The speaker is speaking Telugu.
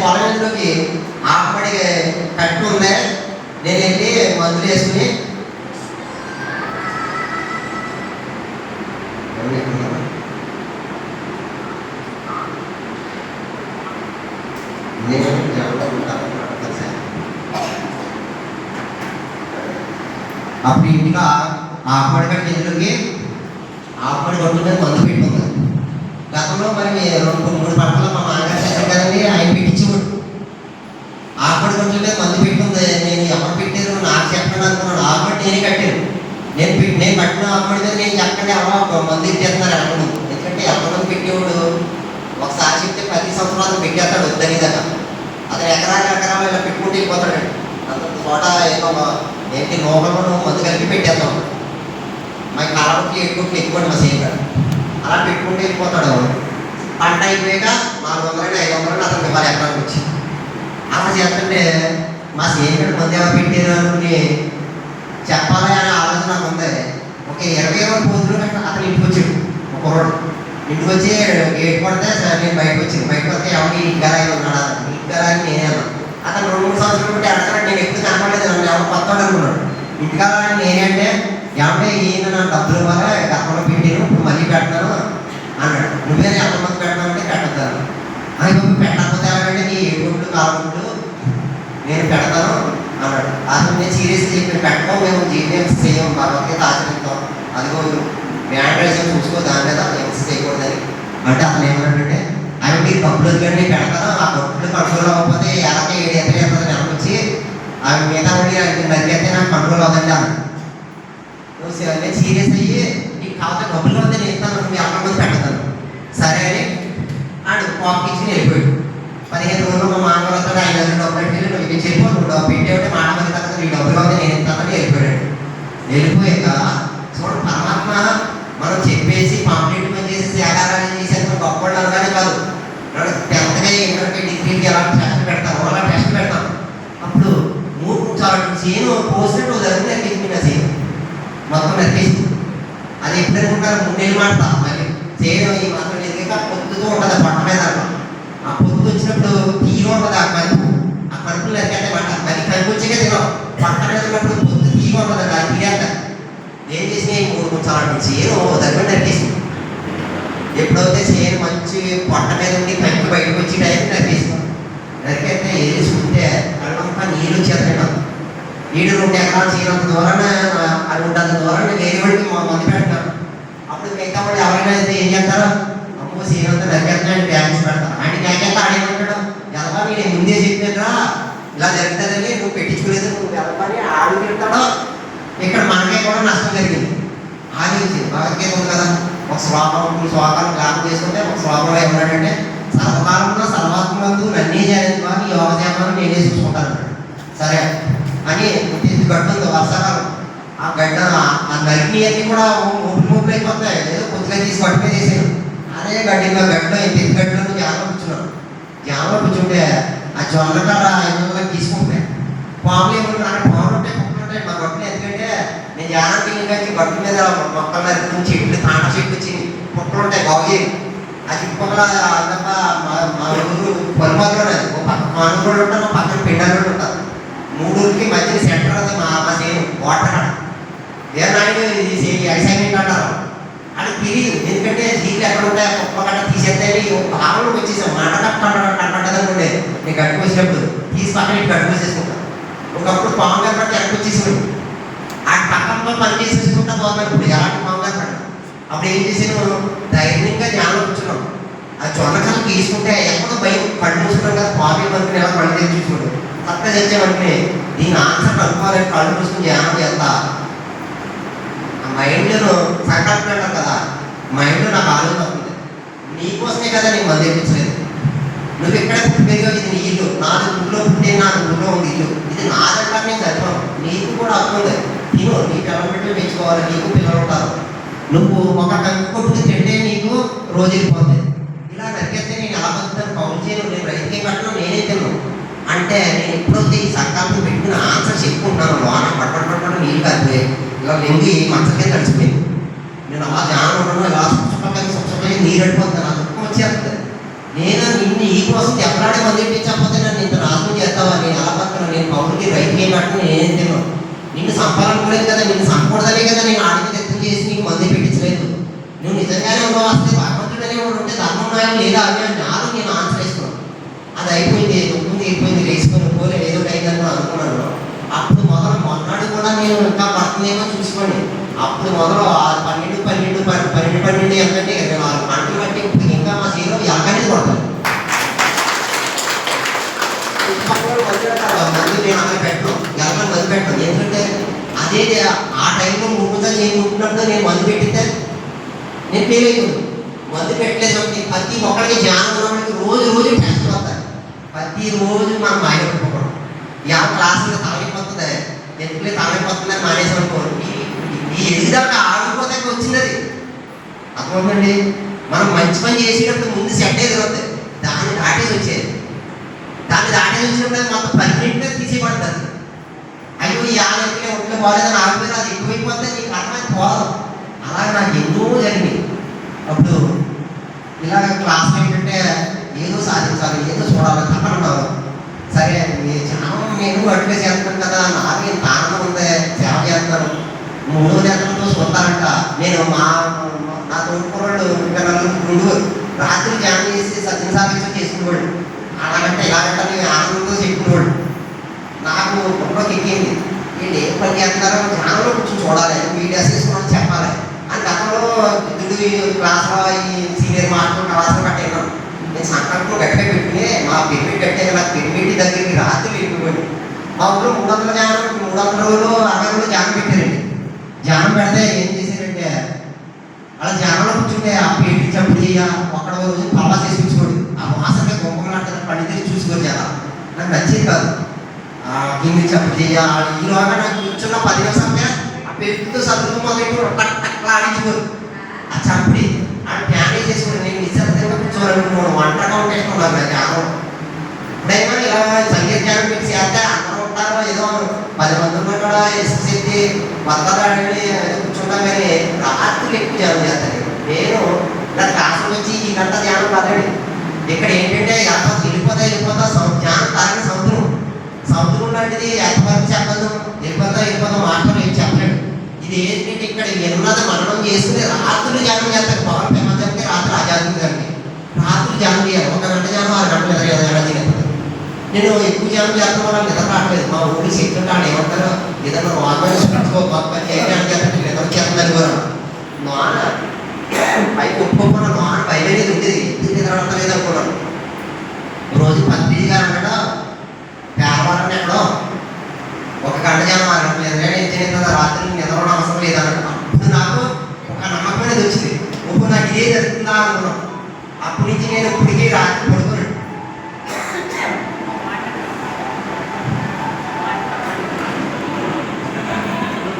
పొలంలోకి ఆపడి కట్టు ఉంది. నేను వెళ్ళి మందులు వేసుకుని అప్పుడు ఇంటిగా ఆపడి కట్టి ఇందులోకి ఆపడి కొట్టు మీద మందు పెట్టుకుంది. గతంలో మరి 2-3 పంటలు మా నాన్నగారు చేశారు కదండి, ఆయన పెట్టించేవాడు. ఆపడి కొట్ల మీద మందు పెట్టుకుంది. నేను ఎవరు పెట్టారు నాకు చెప్పండి అనుకున్నాడు. ఆపడి నేనే కట్టాను. నేను కట్టిన ఆపడి మీద నేను చెప్పండి ఎవరో మందు ఇచ్చేస్తున్నారు అనుకున్నాను. ఎందుకంటే ఎంతమంది పెట్టేవాడు ఒకసారి చెప్తే 10 సంవత్సరాలు పెట్టేస్తాడు వద్దని దాకా. అతను ఎకరాలు ఇలా పెట్టుకుంటూ వెళ్ళిపోతాడు. అంత తోట ఏదో ఏంటి లోపల మందు కలిపి పెట్టేస్తాం. మా కలవకి ఎక్కువ ఎక్కువండి మా సేపు అలా పెట్టుకుంటూ వెళ్ళిపోతాడు. పంట అయిపోయాక 400-500 అతనికి ఇవ్వాలి ఎకరానికి వచ్చి. అలా చేస్తుంటే మా సేపు మంది ఎవరు పెట్టారు అనుకుని చెప్పాలి అనే ఆలోచన నాకు ఉంది. ఒక 20 రోజులు అతను ఇంటికి వచ్చాడు. ఒక కుర్రాడు ఇంటికి వచ్చి గేట్ పడితే సరే నేను బయటకు వచ్చింది. బయటకు వస్తే ఎవరికి ఇంటికారా ఉన్నాడు. ఇంటికారా అని నేనే అన్నాను. అతను 2-3 సంవత్సరాలు బట్టి అడగడానికి నేను ఎప్పుడు కనపడలేదు. నన్ను ఎవరు కొత్త అనుకున్నాడు. ఇంటికారా అని నేనే అంటే ఏమంటే ఈయన నా డబ్బులు ఇవ్వాలి గతంలో పెట్టాను ఇప్పుడు మళ్ళీ పెడతాను అన్నాడు. నువ్వే ఎంతమంది పెడతానంటే పెట్టద్దాను. ఇప్పుడు పెట్టకపోతే ఏమంటే నీ ఏడుగుడ్లు కాలుగుడ్లు నేను పెడతాను అన్నాడు. అతను నేను సీరియస్గా చెప్పి పెట్టడం మేము జీవితం చేయం భగవద్గీత ఆచరిస్తాం. అదిగో మ్యాండ్రేషన్ చూసుకో దాని మీద ఎంసీ చేయకూడదని అంటే అతను ఏమన్నాడంటే అవి మీరు డబ్బులు వదిలేండి పెడతాను. ఆ డబ్బులు కంట్రోల్ అవ్వకపోతే ఎలాగే 7 ఎకరాలు వెళ్తుంది నెలకొచ్చి అవి మీద నరికేస్తే నాకు కంట్రోల్ అవుతుంది అన్నాడు. నేను సీరియస్ అయ్యి నీకు కావాలి డబ్బులు వద్ద నేను ఇస్తాను మీ అమ్మమంది పెడతాను సరే అని ఆడు కాపీ ఇచ్చి వెళ్ళిపోయాడు. 15 రోజులు మా మామూలు వస్తాడు. 500 డబ్బులు పెట్టి నువ్వు ఇది చెప్పి నువ్వు డబ్బు పెట్టేవాడి మాటమంది తర్వాత నీ డబ్బులు వద్ద నేను ఇస్తానని వెళ్ళిపోయాడు. వెళ్ళిపోయాక చూడండి పరమాత్మ మనం చెప్పేసి పాంప్లెట్ పని చేసి ఆధారాలు చేసేందుకు గొప్పవాళ్ళు అనగానే కాదు. 10th ఇంటర్కి డిగ్రీకి ఎలా టెస్ట్ పెడతాము అలా టెస్ట్ పెడతాం. అప్పుడు 3 చాలా సీను పోసినట్టు జరిగింది నరికేసింది. ఆ సీను మొత్తం నరికేసింది. అది ఎప్పుడు అనుకుంటారు 3 నెలలు మాడతా మళ్ళీ చేయడం ఈ మాత్రం ఎదిగాక పొద్దుతూ ఉంటుంది పట్ట మీద. ఆ పొద్దు వచ్చినప్పుడు తీరు ఉంటుంది. ఆ కడుపులు నరికేస్తే మాట అది కడుపు వచ్చాక తినాం. పట్ట మీద ఉన్నప్పుడు పొద్దు తీరు ఉంటుంది. అది తీరేట ఏం చేసినాయి 3 చాలా చేయను దగ్గర నరికేసింది. ఎప్పుడైతే చేయను మంచి పొట్ట మీద ఉండి కంటి బయటకు వచ్చి టైం నరికేసింది. నరికైతే వేసుకుంటే కళ్ళంతా నీళ్ళు వచ్చేస్తాడు. నీళ్ళు 2 ఎకరాలు చేయనంత దూరాన్ని అది ఉంటుంది దూరాన్ని వేరే వాడికి మంది పెడతారు. అప్పుడు మిగతా వాళ్ళు ఎవరైనా అయితే ఏం చేస్తారో అమ్మో చేయనంత నరికేస్తాడు ట్యాక్స్ పెడతారు. ఆయన ట్యాక్స్ ఆడేమంటాడు ఎలా నేను ముందే చెప్పినరా ఇలా జరుగుతుందని నువ్వు పెట్టించుకోలేదు నువ్వు ఎవరి ఆడు తింటాడో. ఇక్కడ మనకే కూడా నష్టం జరిగింది. ఆలోచించింది భగవద్గీత ఉంది కదా ఒక శ్లోకం 2 శ్లోకాలు జ్ఞాపకం చేసుకుంటే ఒక శ్లోకంలో ఏమన్నాడంటే సర్వకాలంలో సర్వాత్మందు నన్నే చేయలేదు కానీ యోగక్షేమాన్ని నేనే చూసుకుంటాను సరే అని. గడ్డ ఉంది వర్షాకాలం. ఆ గడ్డ ఆ నరికి అన్నీ కూడా మూపులు అయిపోతాయి. ఏదో కొద్దిగా తీసి గడ్డ చేసాను. అదే గడ్డ గడ్డలో ఇంత గడ్డలో జామలో కూర్చున్నాను. జామలో కూర్చుంటే ఆ జొన్నకర్ర 500 తీసుకుంటే పాములు ఏమన్నా పాములు ఉంటాయి కుక్కలు ఉంటాయి. మా గొడ్డలు ఎందుకంటే నేను జానానికి వెళ్ళి గడ్డ మీద మొక్కలు నరికి చెట్లు తాట చెట్లు వచ్చి కుక్కలు ఉంటాయి బాగు. ఆ చుట్టుపక్కల మా ఊరు పొలమాత్రమే ఒక పక్క మానవులు కూడా ఉంటారు. మా పక్కన పిండాలు కూడా ఉంటారు. 3 ఊరికి మధ్య సెంటర్ అది మా సేమ్ వాటర్ కాడ వేనాయుడు ఇది అసైన్మెంట్ అంటారు. అది తెలియదు ఎందుకంటే జీట్లు ఎక్కడ ఉంటాయి కుక్క గట్ట తీసేస్తాయి. భావనలో వచ్చేసాం మాట కట్టదనుకోండి నేను గడ్డకు వచ్చినప్పుడు తీసి పక్కన ఇటు గడ్డకు వచ్చేసుకుంటాను. ఒకప్పుడు పాము గారు పట్టి ఎక్కడికి వచ్చేసాడు. ఆ పక్కనలో పని చేసేసుకుంటా పోతాను. ఇప్పుడు ఎలాంటి పాము గారు పట్ట అప్పుడు ఏం చేసాను ధైర్యంగా జ్ఞానం కూర్చున్నాం. ఆ జొన్నకలు తీసుకుంటే ఎక్కడో భయం కళ్ళు మూసుకున్నాం కదా పాము పనుకుని ఎలా పని చేసి చూసుకుంటాం చక్కగా చచ్చామంటే దీని ఆన్సర్ కనుక్కోవాలని కళ్ళు మూసుకుని ధ్యానం చేస్తా. ఆ మైండ్లో సంకల్పం అంటారు కదా మైండ్లో నాకు ఆలోచన అవుతుంది నీకోసమే కదా నేను మంది తెప్పించలేదు. నువ్వు ఎక్కడ పుట్టి పెరిగావు ఇది నీ ఇల్లు. నాది ఊళ్ళో పుట్టే నాది ఊళ్ళో ఉంది ఇల్లు. ఇది నాదంటే నేను చదివాను నీకు కూడా హక్కు ఉంది. తిను నీ పిల్లలు మెచ్చుకోవాలి. నీకు పిల్లలు ఉంటారు. నువ్వు ఒక కంకు కొట్టుకు తింటే నీకు రోజు వెళ్ళిపోతుంది. ఇలా నరికేస్తే నేను ఎలా బతుకుతాను కౌలు చేయను. నేను రైతుకే కట్టను నేనే తిన్నాను అంటే నేను ఎప్పుడైతే ఈ సంకల్పం పెట్టుకుని ఆన్సర్ చెప్పుకుంటున్నాను లోన పట్టడం నీళ్ళు కాదు ఇలా లెంగి మంచకే తడిచిపోయింది. నేను అలా ధ్యానం ఉండడం ఇలా సుఖపడి నీరు అడిపోతున్నాను. ఆ దుఃఖం వచ్చేస్తుంది. నేను నిన్ను ఈ కోసం దెబ్బలాడి మంది ఇప్పించకపోతే నన్ను ఇంత నాశనం చేస్తావా, నేను ఎలా పక్కన, నేను పౌరుకి రైతు ఏం కట్టను, నేనేం తిన్నాను, నిన్ను సంపాలనుకోలేదు కదా, నిన్ను సంపూడదలే కదా నేను ఆడికి ఎత్తులు చేసి నీకు మంది పెట్టించలేదు. నువ్వు నిజంగానే ఉండవు వస్తే భగవంతుడనే వాడు ఉంటే ధర్మం న్యాయం లేదా అని నాలో నేను ఆన్సర్ వేసుకున్నాను. అది అయిపోయింది, దుఃఖం అయిపోయింది, లేచుకొని పోలే ఏదో అయిందని అనుకున్నాను. అప్పుడు మొదలు మొన్నడు కూడా నేను ఇంకా పడుతుందేమో చూసుకోండి. అప్పుడు మొదలు 12 ఎంతంటే 24 గంటలు బట్టి ఇప్పుడు ఇంకా మా జీరో ఎలాగనేది కొడతాను. మందు నేను అక్కడ పెట్టను, ఎలాగని మందు పెట్టను. ఎందుకంటే అదే ఆ టైంలో ముందుగా చేయకుంటున్నప్పుడు నేను మందు పెట్టితే నేను ఫెయిల్ అవుతుంది. మందు పెట్టలేదు ప్రతి ఒక్కరికి జ్ఞానం ఉన్నవాడికి రోజు టెస్ట్ వస్తాయి. ప్రతిరోజు మనం మాయపడిపోకూడదు. క్లాసులు తలగిపోతుంది, ఎందుకులే తలగిపోతుందని మానేసి అనుకోండి. ఈ ఎదుగుదాకా ఆగిపోతే వచ్చింది అది అర్థమవుతుందండి. మనం మంచి పని చేసేటప్పుడు ముందు సెట్ అయ్యేది వస్తుంది, దాన్ని దాటేసి వచ్చేది. దాన్ని దాటేసి వచ్చినప్పుడు మొత్తం పర్మనెంట్గా తీసేయబడుతుంది. అయ్యో ఈ ఆలోచన ఒంట్లో పోలేదని ఆగిపోయినా అది ఎక్కువైపోతే నీకు అర్థమైతే పోదు. అలాగే నాకు ఎన్నో జరిగింది. అప్పుడు ఇలాగ క్లాస్లో ఏంటంటే ఏదో సాధించాలి, ఏదో చూడాలి తప్పనున్నాను. సరే నేను అడ్వైస్ చేస్తున్నాను కదా, నాకు ఇంత ఆనందం ఉంది, సేవ చేస్తాను, 3 నెలలతో చూస్తారంట. నేను నా తోడుకోవాళ్ళు ఇంకా నలుగురు రాత్రి ధ్యానం చేసి సత్యసాధించ చేసుకునేవాడు. అలాగంటే ఇలాగంటే నేను ఆనందంతో చెప్పుకునేవాడు. నాకు కుటుంబంలోకి ఎక్కింది, వీళ్ళు ఏం పని చేస్తున్నారో ధ్యానంలో కొంచెం చూడాలి, వీడియోస్ వేసుకోవడం చెప్పాలి అని గతంలో క్లాస్లో ఈ సీనియర్ మాస్టర్ క్లాస్లో కట్టాను. నేను సంకల్పం గట్టిగా పెట్టుకుని మా పిరమిడ్ కట్టే నాకు పిరమిడ్ దగ్గరికి రాత్రి వెళ్ళిపోయింది. మా ఊళ్ళో 300 రోజులు 60 రోజులు ధ్యానం పెట్టారండి. ధ్యానం పెడితే ఏం చేశారంటే అలా ధ్యానంలో కూర్చుంటే ఆ పేరు చప్పుడు చేయ ఒక్కడ రోజు పల్లా చేసి కూర్చోడు. ఆ వాసన గొప్పలాంటి పని తీసి చూసుకోవచ్చు. అలా నాకు నచ్చేది కాదు. గిన్నె చప్పుడు చేయ ఈలోగా నాకు కూర్చున్న 10 నిమిషాలకే ఆ పేరుతో సదువు మొదలెట్టు అట్లా ఆడించుకోరు. ఆ చప్పుడు ఆ ప్యాన్ వేసేసుకోండి. నేను నిశ్శబ్దంగా కూర్చోవాలనుకున్నాను. వంటగా ఉండేసుకున్నాను నా ధ్యానం. ఇప్పుడైనా ఇలా సంగీత ధ్యానం పెట్టి చేస్తే అందరూ ఉంటారో ఏదో 10 మంది ఉన్నా కూడా ఎస్ఎస్సి వస్తాడని కూర్చుంటాం. కానీ రాత్రులు ఎక్కువ ధ్యానం చేస్తాను. నేను నా క్లాసులు వచ్చి ఈ గంట ధ్యానం కాదండి. ఇక్కడ ఏంటంటే వెళ్ళిపోతా ధ్యానం తాగిన సముద్రం లాంటిది ఎంతవరకు చెప్పదు, వెళ్ళిపోతా మాటలు ఏం చెప్పలేడు. ఇది ఏంటంటే ఇక్కడ ఉన్నది మననం చేసుకుని రాత్రులు ధ్యానం చేస్తారు. పవన్ ఫేమస్ అంటే రాత్రి ఆజాదీ గారికి రాత్రులు ధ్యానం చేయాలి. 1 గంట ధ్యానం 6 గంటలు ఎనర్జీ చేస్తారు. నేను ఎక్కువ ధ్యానం చేస్తాను వల్ల నిద్ర రావట్లేదు. మా ఊరి శక్తి ఉంటాడు ఏమంటారు, ఏదన్నా ఆర్గనైజ్ చేయడానికి నిద్ర చేస్తుందని కూడా నాన్న పైకి ఒప్పుకోకుండా నాన్న పైన ఉండేది. ఎందుకు నిద్ర పడతలేదు అనుకున్నాను. రోజు పత్రిక గారు అన్నాడు పేరవాలని ఎక్కడో 1 గంట ధ్యానం 6 గంటలు ఎదురైనా రాత్రి నిద్ర అవసరం లేదన్నట్టు. అప్పుడు నాకు ఒక నమ్మకం అనేది వచ్చింది. నాకు ఇదే జరుగుతుందా అనుకున్నాను. అప్పటి నుంచి నేను ఇప్పటికీ రాత్రి